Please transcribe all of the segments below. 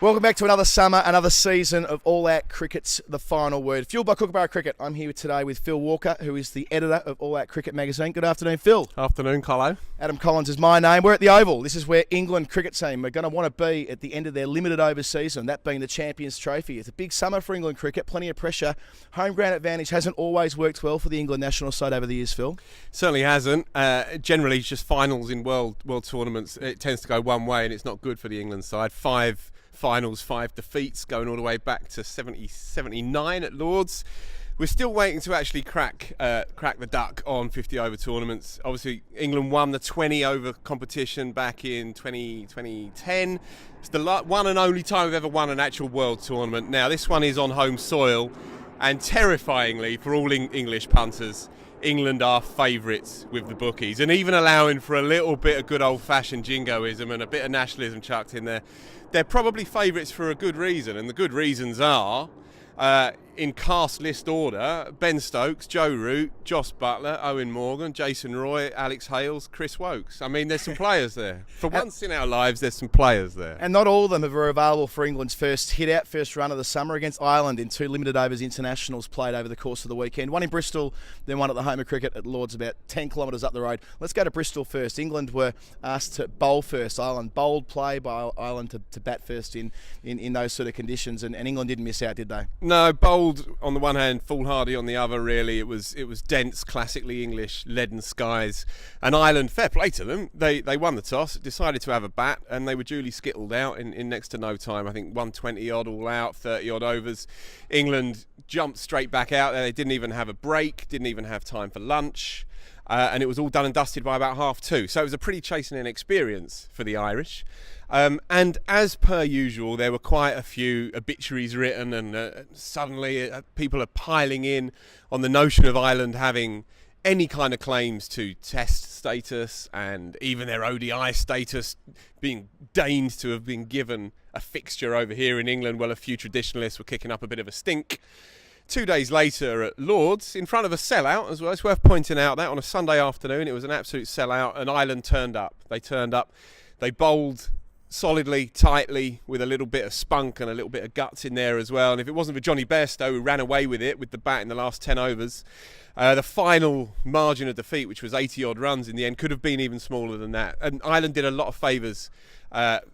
Welcome back to another summer, another season of All Out Cricket's The Final Word. Fueled by Kookaburra Cricket, I'm here today with Phil Walker, who is the editor of All Out Cricket magazine. Good afternoon, Phil. Afternoon, Colo. Adam Collins is my name. We're at the Oval. This is where England cricket team are going to want to be at the end of their limited over season, that being the Champions Trophy. It's a big summer for England cricket, plenty of pressure. Home ground advantage hasn't always worked well for the England national side over the years, Phil. Certainly hasn't. Generally, it's just finals in world tournaments. It tends to go one way, and it's not good for the England side. 5 finals, 5 defeats, going all the way back to 79 at Lords. We're still waiting to actually crack the duck on 50 over tournaments. Obviously, England won the 20 over competition back in 2010. It's the one and only time we've ever won an actual world tournament. Now, this one is on home soil, and terrifyingly for all English punters, England are favourites with the bookies, and even allowing for a little bit of good old-fashioned jingoism and a bit of nationalism chucked in there, they're probably favourites for a good reason, and the good reasons are, in cast list order, Ben Stokes, Joe Root, Jos Buttler, Owen Morgan, Jason Roy, Alex Hales, Chris Wokes. I mean, there's some players there. For once in our lives, there's some players there. And not all of them are available for England's first hit-out, first run of the summer against Ireland in 2 limited overs internationals played over the course of the weekend. One in Bristol, then one at the home of cricket at Lords, about 10 kilometres up the road. Let's go to Bristol first. England were asked to bowl first. Ireland bowled play by Ireland to bat first in those sort of conditions, and England didn't miss out, did they? No, bowled on the one hand, foolhardy on the other. Really, it was dense, classically English, leaden skies. And Ireland, fair play to them, they won the toss, decided to have a bat, and they were duly skittled out in next to no time. I think 120 odd all out, 30 odd overs. England jumped straight back out there. They didn't even have a break, didn't even have time for lunch. And it was all done and dusted by about 2:30. So it was a pretty chastening experience for the Irish. And as per usual, there were quite a few obituaries written, and suddenly people are piling in on the notion of Ireland having any kind of claims to test status and even their ODI status being deigned to have been given a fixture over here in England. Well, a few traditionalists were kicking up a bit of a stink. 2 days later at Lords, in front of a sellout as well. It's worth pointing out that on a Sunday afternoon, it was an absolute sellout, and Ireland turned up. They bowled solidly, tightly, with a little bit of spunk and a little bit of guts in there as well. And if it wasn't for Johnny Bairstow, who ran away with it with the bat in the last 10 overs, the final margin of defeat, which was 80 odd runs in the end, could have been even smaller than that. And Ireland did a lot of favours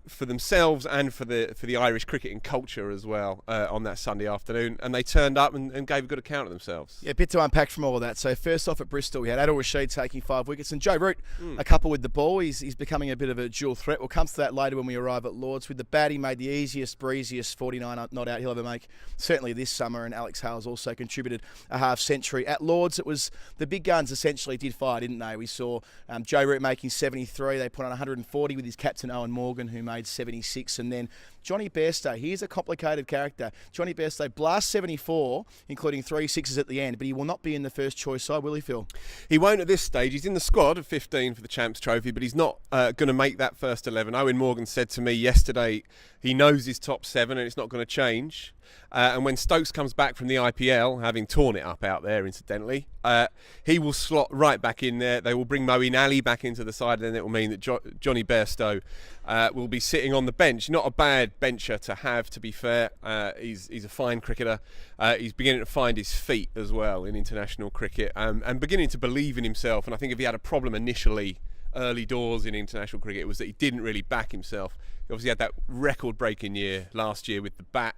for themselves and for the Irish cricketing culture as well on that Sunday afternoon, and they turned up and gave a good account of themselves. Yeah, a bit to unpack from all of that. So first off at Bristol, we had Adil Rashid taking 5 wickets, and Joe Root a couple with the ball. He's becoming a bit of a dual threat. We'll come to that later when we arrive at Lords. With the bat, he made the easiest, breeziest 49 not out he'll ever make, certainly this summer, and Alex Hales also contributed a half century. At Lords, it was the big guns essentially did fire, didn't they? We saw Joe Root making 73. They put on 140 with his captain Owen Morgan, who made 76, and then Johnny Bairstow. He's a complicated character. Johnny Bairstow blasts 74, including 3 sixes at the end, but he will not be in the first choice side, will he, Phil? He won't at this stage. He's in the squad of 15 for the Champs Trophy, but he's not going to make that first 11. Owen Morgan said to me yesterday he knows his top 7 and it's not going to change. And when Stokes comes back from the IPL, having torn it up out there incidentally, he will slot right back in there. They will bring Moeen Ali back into the side, and then it will mean that Johnny Bairstow will be sitting on the bench. Not a bad bencher to have, to be fair. He's a fine cricketer. He's beginning to find his feet as well in international cricket, and beginning to believe in himself. And I think if he had a problem initially early doors in international cricket, it was that he didn't really back himself. He obviously had that record-breaking year last year with the bat.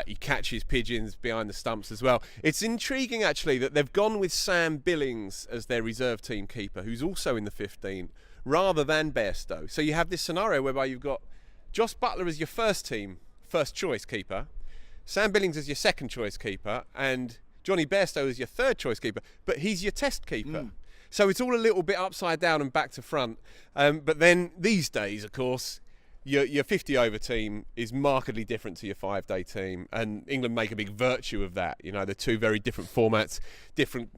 He catches pigeons behind the stumps as well. It's intriguing actually that they've gone with Sam Billings as their reserve team keeper, who's also in the 15, rather than Bairstow. So you have this scenario whereby you've got Jos Buttler as your first choice keeper, Sam Billings as your second choice keeper, and Johnny Bairstow as your third choice keeper, but he's your test keeper. So it's all a little bit upside down and back to front. But then these days, of course, your 50 over team is markedly different to your 5-day team, and England make a big virtue of that. You know, they're 2 very different formats, different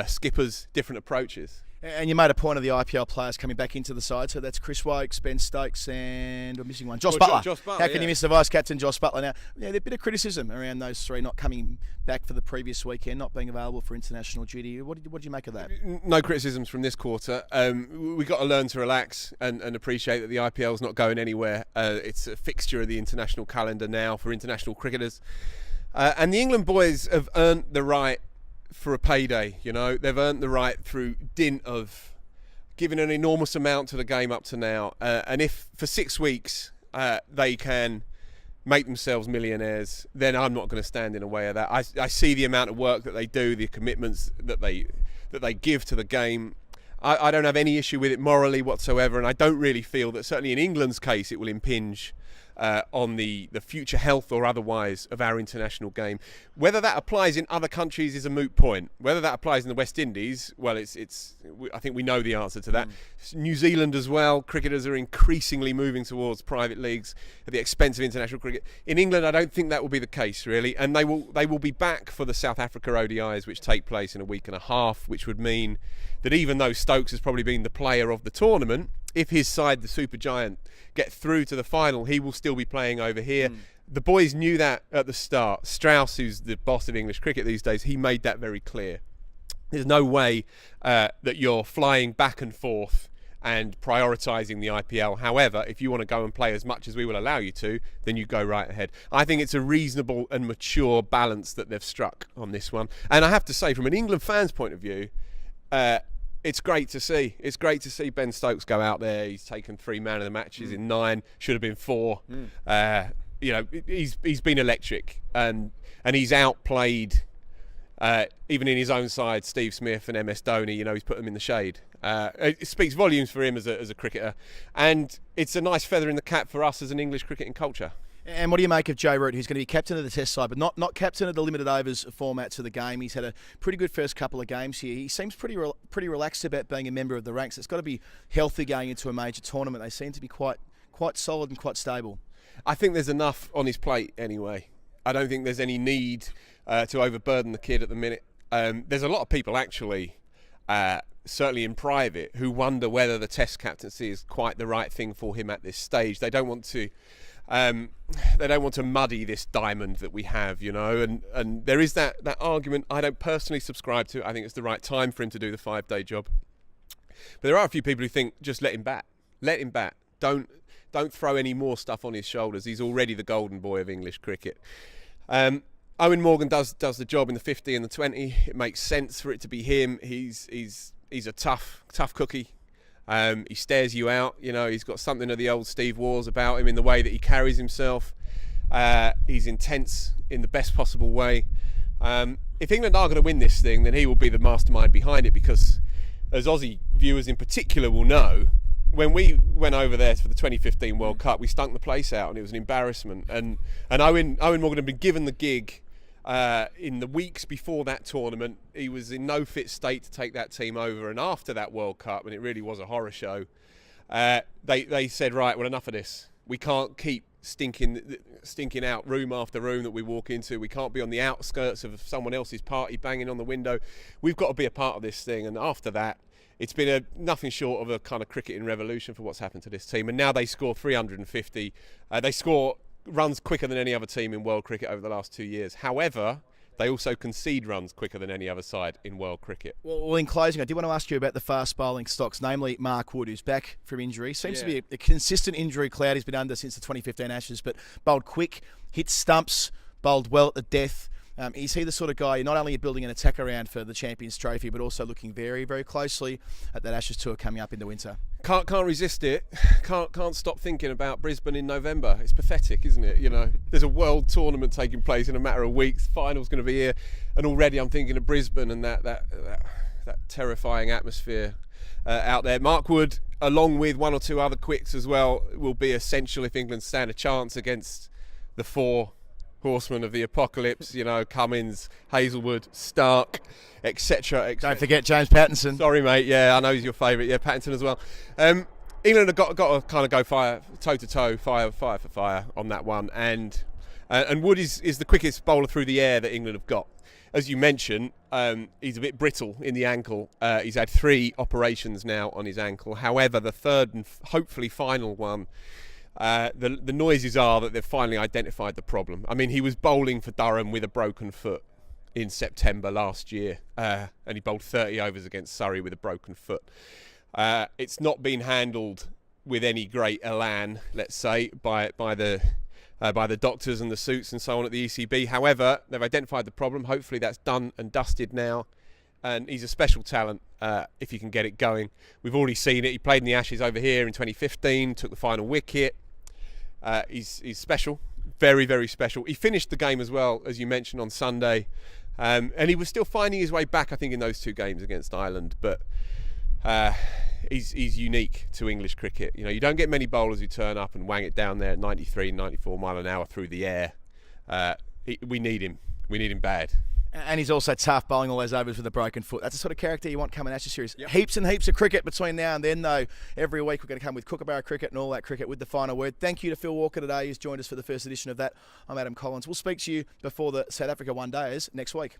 skippers, different approaches. And you made a point of the IPL players coming back into the side, so that's Chris Wokes, Ben Stokes, and we're missing one, Josh Butler. Josh Butler. How can you miss the vice-captain, Josh Butler? Now, there's a bit of criticism around those three not coming back for the previous weekend, not being available for international duty. What did you make of that? No criticisms from this quarter. We've got to learn to relax and appreciate that the IPL's not going anywhere. It's a fixture of the international calendar now for international cricketers. And the England boys have earned the right for a payday. They've earned the right through dint of giving an enormous amount to the game up to now, and if for 6 weeks they can make themselves millionaires, then I'm not going to stand in the way of that. I see the amount of work that they do, the commitments that they give to the game. I don't have any issue with it morally whatsoever, and I don't really feel that, certainly in England's case, it will impinge on the future health or otherwise of our international game. Whether that applies in other countries is a moot point. Whether that applies in the West Indies, well, I think we know the answer to that. New Zealand as well, cricketers are increasingly moving towards private leagues at the expense of international cricket. In England, I don't think that will be the case, really, and they will be back for the South Africa ODIs, which take place in a week and a half, which would mean that even though Stokes has probably been the player of the tournament, if his side, the Supergiant, get through to the final, he will still be playing over here. The boys knew that at the start. Strauss, who's the boss of English cricket these days, he made that very clear. There's no way that you're flying back and forth and prioritising the IPL. However, if you want to go and play as much as we will allow you to, then you go right ahead. I think it's a reasonable and mature balance that they've struck on this one. And I have to say, from an England fan's point of view, it's great to see. It's great to see Ben Stokes go out there. He's taken 3 man of the matches in 9. Should have been 4. He's been electric, and he's outplayed even in his own side, Steve Smith and MS Dhoni. He's put them in the shade. It speaks volumes for him as a cricketer, and it's a nice feather in the cap for us as an English cricketing culture. And what do you make of Joe Root, who's going to be captain of the Test side, but not captain of the limited overs formats of the game? He's had a pretty good first couple of games here. He seems pretty relaxed about being a member of the ranks. It's got to be healthy going into a major tournament. They seem to be quite solid and quite stable. I think there's enough on his plate anyway. I don't think there's any need to overburden the kid at the minute. There's a lot of people actually, certainly in private, who wonder whether the Test captaincy is quite the right thing for him at this stage. They don't want to muddy this diamond that we have, and there is that argument I don't personally subscribe to. I think it's the right time for him to do the 5-day job. But there are a few people who think, just let him bat. Don't throw any more stuff on his shoulders. He's already the golden boy of English cricket. Owen Morgan does the job in the 50 and the 20. It makes sense for it to be him. He's a tough cookie. He stares you out. He's got something of the old Steve Wars about him in the way that he carries himself. He's intense in the best possible way. If England are going to win this thing, then he will be the mastermind behind it, because, as Aussie viewers in particular will know, when we went over there for the 2015 World Cup, we stunk the place out, and it was an embarrassment. And Owen Morgan had been given the gig in the weeks before that tournament. He was in no fit state to take that team over, and after that World Cup, and it really was a horror show, they said, right, well, enough of this. We can't keep stinking out room after room that we walk into. We can't be on the outskirts of someone else's party banging on the window. We've got to be a part of this thing. And after that, it's been nothing short of a kind of cricketing revolution for what's happened to this team. And now they score 350. They score runs quicker than any other team in world cricket over the last 2 years. However, they also concede runs quicker than any other side in world cricket. Well, in closing, I did want to ask you about the fast bowling stocks, namely Mark Wood, who's back from injury. Seems to be a consistent injury cloud he's been under since the 2015 Ashes, but bowled quick, hit stumps, bowled well at the death. Is he the sort of guy you're not only building an attack around for the Champions Trophy, but also looking very, very closely at that Ashes tour coming up in the winter? Can't resist it. Can't stop thinking about Brisbane in November. It's pathetic, isn't it? There's a world tournament taking place in a matter of weeks. Final's going to be here, and already I'm thinking of Brisbane and that terrifying atmosphere out there. Mark Wood, along with one or two other quicks as well, will be essential if England stand a chance against the 4 horsemen of the apocalypse, Cummins, Hazelwood, Stark, etc. Don't forget James Pattinson. Sorry, mate. Yeah, I know he's your favourite. Yeah, Pattinson as well. England have got to kind of go toe to toe, fire for fire on that one. And Wood is the quickest bowler through the air that England have got. as you mentioned, he's a bit brittle in the ankle. He's had 3 operations now on his ankle. However, the third and hopefully final one, the noises are that they've finally identified the problem. I mean, he was bowling for Durham with a broken foot in September last year, and he bowled 30 overs against Surrey with a broken foot. It's not been handled with any great elan, let's say, by the doctors and the suits and so on at the ECB. However, they've identified the problem. Hopefully that's done and dusted now. And he's a special talent if you can get it going. We've already seen it. He played in the Ashes over here in 2015, took the final wicket. He's special, very, very special. He finished the game as well, as you mentioned, on Sunday. And he was still finding his way back, I think, in those 2 games against Ireland. But he's unique to English cricket. You know, you don't get many bowlers who turn up and wang it down there at 93, 94 mile an hour through the air. We need him. We need him bad. And he's also tough, bowling all those overs with a broken foot. That's the sort of character you want coming Ashes series. Yep. Heaps and heaps of cricket between now and then, though. Every week we're going to come with Kookaburra cricket and all that cricket with the final word. Thank you to Phil Walker today, who's joined us for the first edition of that. I'm Adam Collins. We'll speak to you before the South Africa One Days next week.